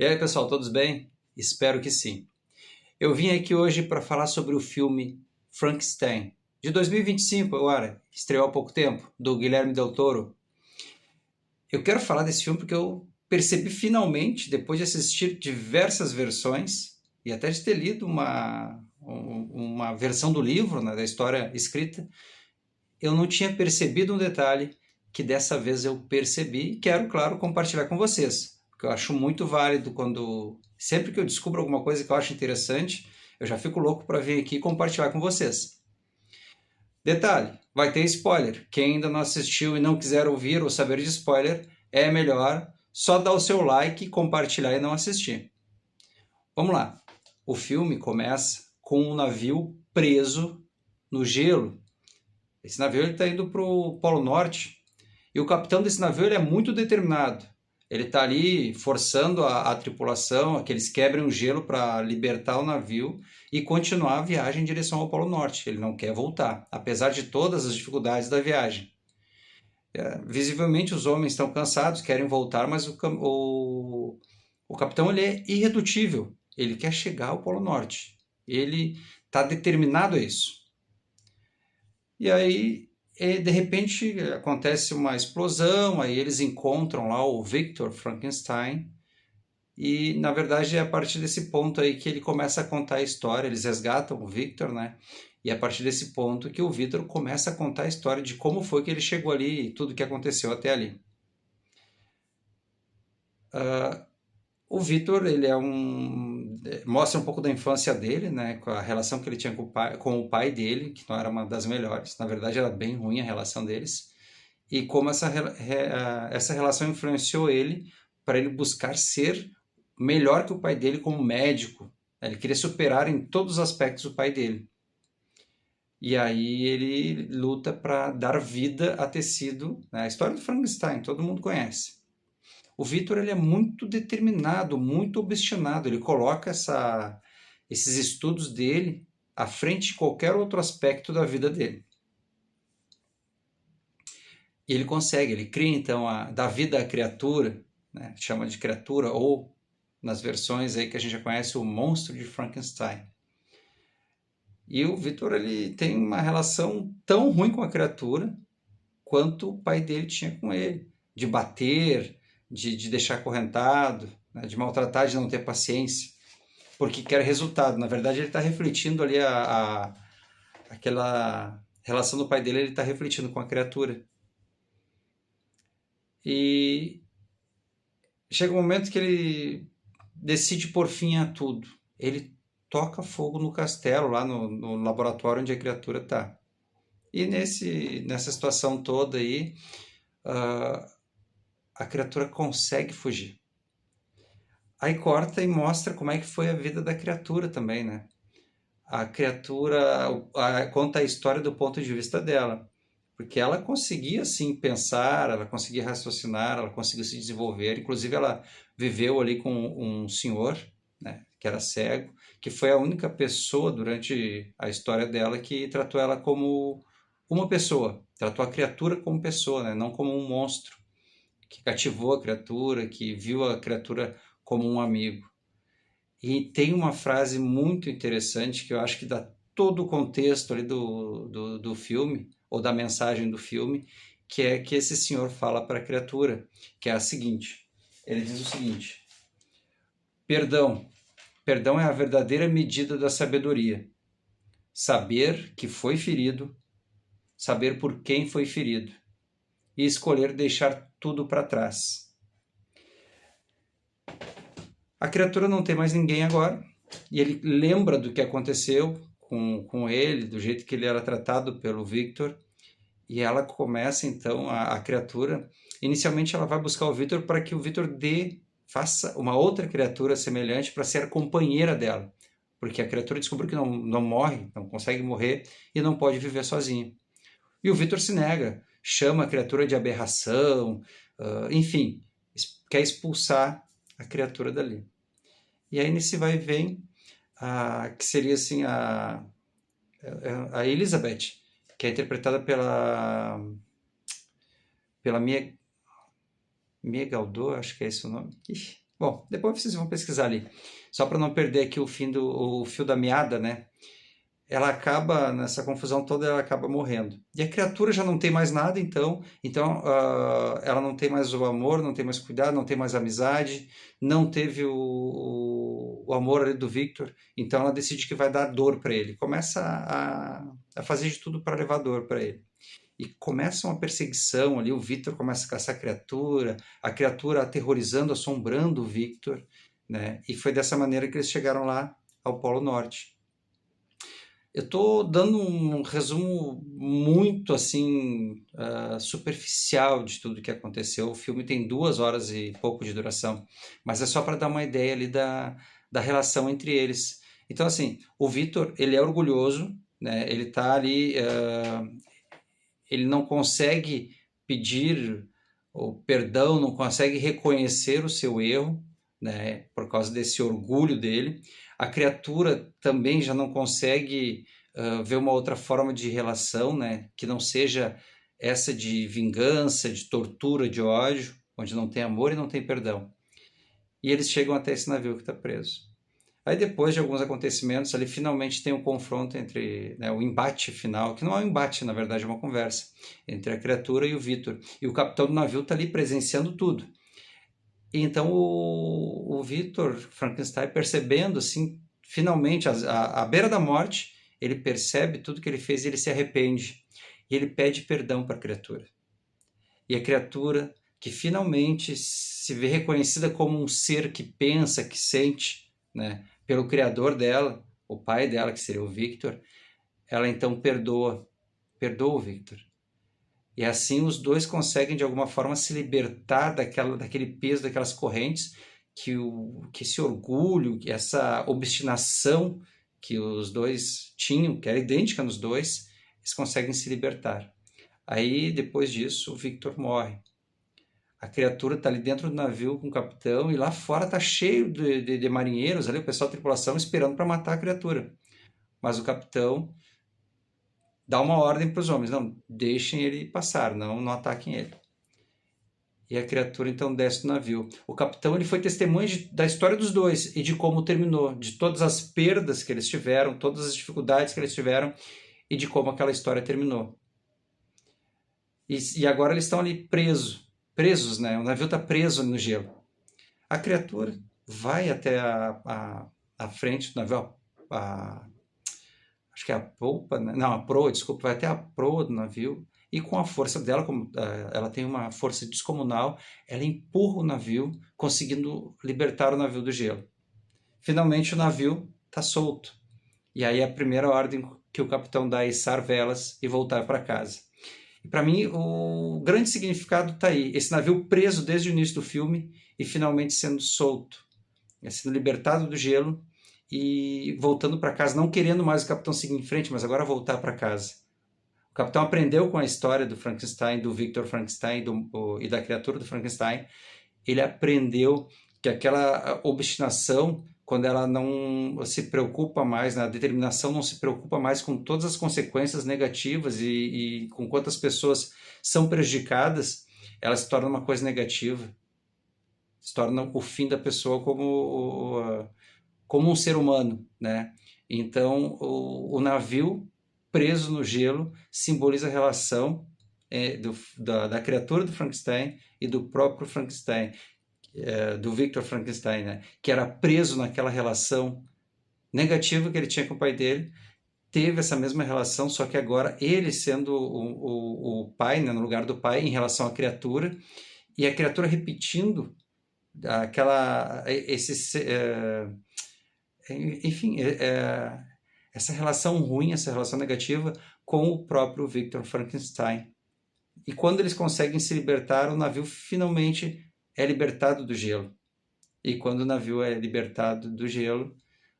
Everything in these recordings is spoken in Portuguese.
E aí, pessoal, todos bem? Espero que sim. Eu vim aqui hoje para falar sobre o filme Frankenstein, de 2025 agora, que estreou há pouco tempo, do Guilherme Del Toro. Eu quero falar desse filme porque eu percebi finalmente, depois de assistir diversas versões, e até de ter lido uma versão do livro, né, da história escrita, eu não tinha percebido um detalhe que dessa vez eu percebi e quero, claro, compartilhar com vocês. Porque eu acho muito válido quando... Sempre que eu descubro alguma coisa que eu acho interessante, eu já fico louco para vir aqui e compartilhar com vocês. Detalhe, vai ter spoiler. Quem ainda não assistiu e não quiser ouvir ou saber de spoiler, é melhor só dar o seu like, compartilhar e não assistir. Vamos lá. O filme começa com um navio preso no gelo. Esse navio está indo para o Polo Norte e o capitão desse navio ele é muito determinado. Ele está ali forçando a tripulação a que eles quebrem o gelo para libertar o navio e continuar a viagem em direção ao Polo Norte. Ele não quer voltar, apesar de todas as dificuldades da viagem. Visivelmente os homens estão cansados, querem voltar, mas o capitão ele é irredutível. Ele quer chegar ao Polo Norte. Ele está determinado a isso. E aí, de repente, acontece uma explosão, aí eles encontram lá o Victor Frankenstein, e na verdade é a partir desse ponto aí que ele começa a contar a história, eles resgatam o Victor, né? E é a partir desse ponto que o Victor começa a contar a história de como foi que ele chegou ali e tudo que aconteceu até ali. O Victor, ele mostra um pouco da infância dele, né, com a relação que ele tinha com o pai dele, que não era uma das melhores. Na verdade, era bem ruim a relação deles. E como essa relação influenciou ele para ele buscar ser melhor que o pai dele como médico. Ele queria superar em todos os aspectos o pai dele. E aí ele luta para dar vida a tecido, né? A história do Frankenstein, todo mundo conhece. O Victor ele é muito determinado, muito obstinado. Ele coloca esses estudos dele à frente de qualquer outro aspecto da vida dele. E ele consegue, ele cria então, dá vida à criatura, né? Chama de criatura, ou nas versões aí que a gente já conhece, o monstro de Frankenstein. E o Victor ele tem uma relação tão ruim com a criatura quanto o pai dele tinha com ele, de bater, de deixar acorrentado, né, de maltratar, de não ter paciência, porque quer resultado. Na verdade, ele está refletindo ali aquela relação do pai dele, ele está refletindo com a criatura. E chega um momento que ele decide pôr fim a tudo. Ele toca fogo no castelo, lá no laboratório onde a criatura está. E nessa situação toda aí, a criatura consegue fugir. Aí corta e mostra como é que foi a vida da criatura também, né? A criatura conta a história do ponto de vista dela, porque ela conseguia sim pensar, ela conseguia raciocinar, ela conseguiu se desenvolver. Inclusive ela viveu ali com um senhor, né, que era cego, que foi a única pessoa durante a história dela que tratou ela como uma pessoa, tratou a criatura como pessoa, né, não como um monstro, que cativou a criatura, que viu a criatura como um amigo. E tem uma frase muito interessante que eu acho que dá todo o contexto ali do filme, ou da mensagem do filme, que é que esse senhor fala para a criatura, que é a seguinte, ele diz o seguinte: perdão, perdão é a verdadeira medida da sabedoria. Saber que foi ferido, saber por quem foi ferido, e escolher deixar tudo para trás. A criatura não tem mais ninguém agora, e ele lembra do que aconteceu com ele, do jeito que ele era tratado pelo Victor, e ela começa então, a criatura, inicialmente ela vai buscar o Victor para que o Victor faça uma outra criatura semelhante para ser a companheira dela, porque a criatura descobriu que não morre, não consegue morrer e não pode viver sozinha. E o Victor se nega, chama a criatura de aberração, enfim, quer expulsar a criatura dali. E aí nesse vai e vem, que seria assim a Elizabeth, que é interpretada pela Mia Galdor, acho que é esse o nome. Ixi, Bom, depois vocês vão pesquisar ali. Só para não perder aqui o fio da meada, né? Ela acaba, nessa confusão toda, ela acaba morrendo. E a criatura já não tem mais nada, então ela não tem mais o amor, não tem mais cuidado, não tem mais amizade, não teve o amor ali do Victor, então ela decide que vai dar dor para ele. Começa a fazer de tudo para levar dor para ele. E começa uma perseguição ali, o Victor começa a caçar a criatura aterrorizando, assombrando o Victor, né? E foi dessa maneira que eles chegaram lá ao Polo Norte. Eu estou dando um resumo muito assim superficial de tudo que aconteceu. O filme tem 2 horas e pouco de duração, mas é só para dar uma ideia ali da relação entre eles. Então assim, o Victor ele é orgulhoso, né? Ele está ali, ele não consegue pedir o perdão, não consegue reconhecer o seu erro, né? Por causa desse orgulho dele. A criatura também já não consegue ver uma outra forma de relação, né? Que não seja essa de vingança, de tortura, de ódio, onde não tem amor e não tem perdão. E eles chegam até esse navio que está preso. Aí depois de alguns acontecimentos, ali finalmente tem um confronto entre, né, o embate final, que não é um embate, na verdade é uma conversa, entre a criatura e o Victor. E o capitão do navio está ali presenciando tudo. E então o Victor Frankenstein, percebendo assim, finalmente, à beira da morte, ele percebe tudo que ele fez e ele se arrepende. E ele pede perdão para a criatura. E a criatura, que finalmente se vê reconhecida como um ser que pensa, que sente, né, pelo criador dela, o pai dela, que seria o Victor, ela então perdoa o Victor. E assim os dois conseguem de alguma forma se libertar daquele peso, daquelas correntes que esse orgulho, que essa obstinação que os dois tinham, que era idêntica nos dois, eles conseguem se libertar. Aí depois disso o Victor morre. A criatura está ali dentro do navio com o capitão e lá fora está cheio de marinheiros, ali, o pessoal da tripulação esperando para matar a criatura. Mas o capitão dá uma ordem para os homens: não, deixem ele passar, não ataquem ele. E a criatura então desce do navio. O capitão ele foi testemunha da história dos dois e de como terminou, de todas as perdas que eles tiveram, todas as dificuldades que eles tiveram e de como aquela história terminou. E agora eles estão ali presos, né? O navio está preso no gelo. A criatura vai até a frente do navio, acho que é a polpa, né? Não, a proa, desculpa, vai até a proa do navio e com a força dela, como ela tem uma força descomunal, ela empurra o navio, conseguindo libertar o navio do gelo. Finalmente o navio está solto. E aí a primeira ordem que o capitão dá é içar velas e voltar para casa. E para mim o grande significado está aí, esse navio preso desde o início do filme e finalmente sendo solto, sendo libertado do gelo e voltando para casa, não querendo mais o capitão seguir em frente, mas agora voltar para casa. O capitão aprendeu com a história do Frankenstein, do Victor Frankenstein e da criatura do Frankenstein. Ele aprendeu que aquela obstinação, quando ela não se preocupa mais, a determinação não se preocupa mais com todas as consequências negativas e com quantas pessoas são prejudicadas, ela se torna uma coisa negativa. Se torna o fim da pessoa como um ser humano, né? Então, o navio preso no gelo simboliza a relação da criatura do Frankenstein e do próprio Frankenstein, do Victor Frankenstein, né? Que era preso naquela relação negativa que ele tinha com o pai dele, teve essa mesma relação, só que agora ele sendo o pai, né, no lugar do pai, em relação à criatura, e a criatura repetindo enfim, essa relação ruim, essa relação negativa com o próprio Victor Frankenstein. E quando eles conseguem se libertar, o navio finalmente é libertado do gelo. E quando o navio é libertado do gelo,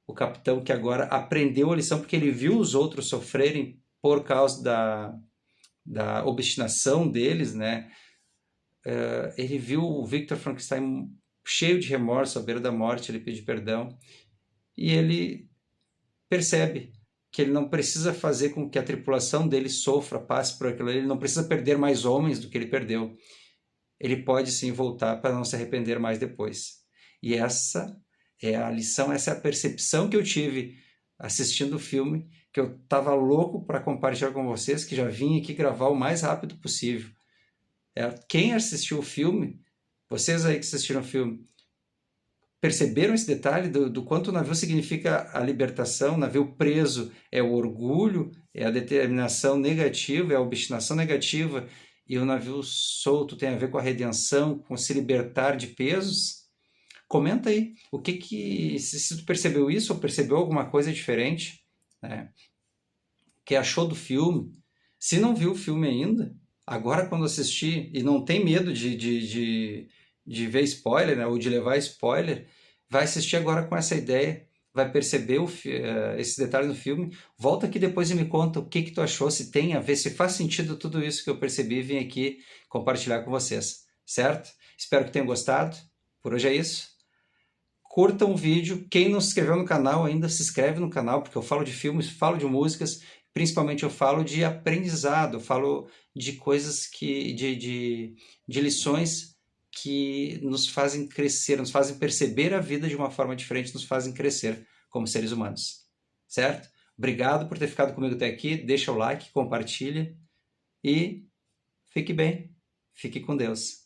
o capitão, que agora aprendeu a lição, porque ele viu os outros sofrerem por causa da obstinação deles, né? Ele viu o Victor Frankenstein cheio de remorso, à beira da morte, ele pede perdão. E ele percebe que ele não precisa fazer com que a tripulação dele sofra, passe por aquilo, ele não precisa perder mais homens do que ele perdeu. Ele pode sim voltar para não se arrepender mais depois. E essa é a lição, essa é a percepção que eu tive assistindo o filme, que eu estava louco para compartilhar com vocês, que já vim aqui gravar o mais rápido possível. Quem assistiu o filme, vocês aí que assistiram o filme, perceberam esse detalhe do quanto o navio significa a libertação? O navio preso é o orgulho, é a determinação negativa, é a obstinação negativa, e o navio solto tem a ver com a redenção, com se libertar de pesos? Comenta aí, se tu percebeu isso ou percebeu alguma coisa diferente, né? O que achou do filme? Se não viu o filme ainda, agora quando assistir, e não tem medo de ver spoiler, né, ou de levar spoiler, vai assistir agora com essa ideia, vai perceber esse detalhe no filme, volta aqui depois e me conta o que tu achou, se tem a ver, se faz sentido tudo isso que eu percebi e vim aqui compartilhar com vocês, certo? Espero que tenham gostado, por hoje é isso. Curtam o vídeo, quem não se inscreveu no canal ainda, se inscreve no canal, porque eu falo de filmes, falo de músicas, principalmente eu falo de aprendizado, eu falo de coisas de lições que nos fazem crescer, nos fazem perceber a vida de uma forma diferente, nos fazem crescer como seres humanos, certo? Obrigado por ter ficado comigo até aqui, deixa o like, compartilha e fique bem, fique com Deus.